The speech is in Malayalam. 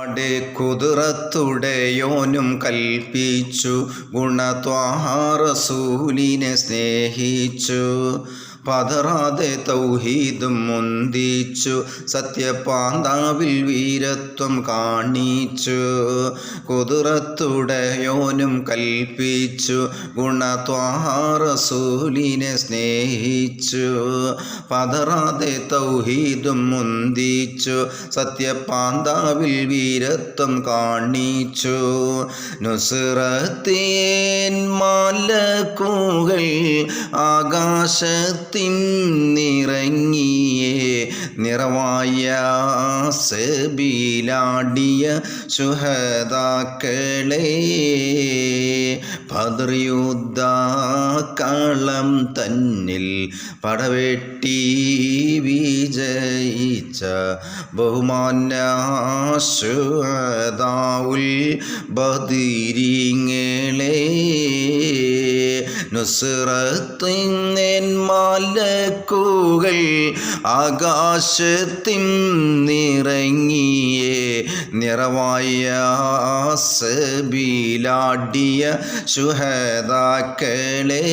അടെ കുതിറത്തുടയോനും കൽപ്പിച്ചു, ഗുണത്വാഹ റസൂലിനെ സ്നേഹിച്ചു. പതറാതെ തൗഹീദും മുന്തിച്ചു, സത്യപാന്താവിൽ വീരത്വം കാണിച്ചു. കുതിറത്തുടയോനും കൽപ്പിച്ചു, ഗുണത്വാഹ റസൂലിനെ സ്നേഹിച്ചു. പതറാതെ തൗഹീദും മുന്തിച്ചു, സത്യപാന്താവിൽ വീരത്വം കാണിച്ചു. നുസ്രത്തേൻ മലക്കുകൾ ആകാശത്തിൻ നിറങ്ങിയേ, നിറവായ സബീലാടിയ ശുഹദാക്കളെ. ബദർ യുദ്ധക്കളം തന്നിൽ പടവെട്ടി വിജയിച്ച ബഹുമാന്യ ശുഹദാഉൽ ബദരീങ്ങളെ. നുസ്രത്തിൻ മലക്കുകൾ ആകാശത്തിൻ നിറങ്ങിയേ, നിറവായ സബീലാടിയ ശുഹദാക്കളെ.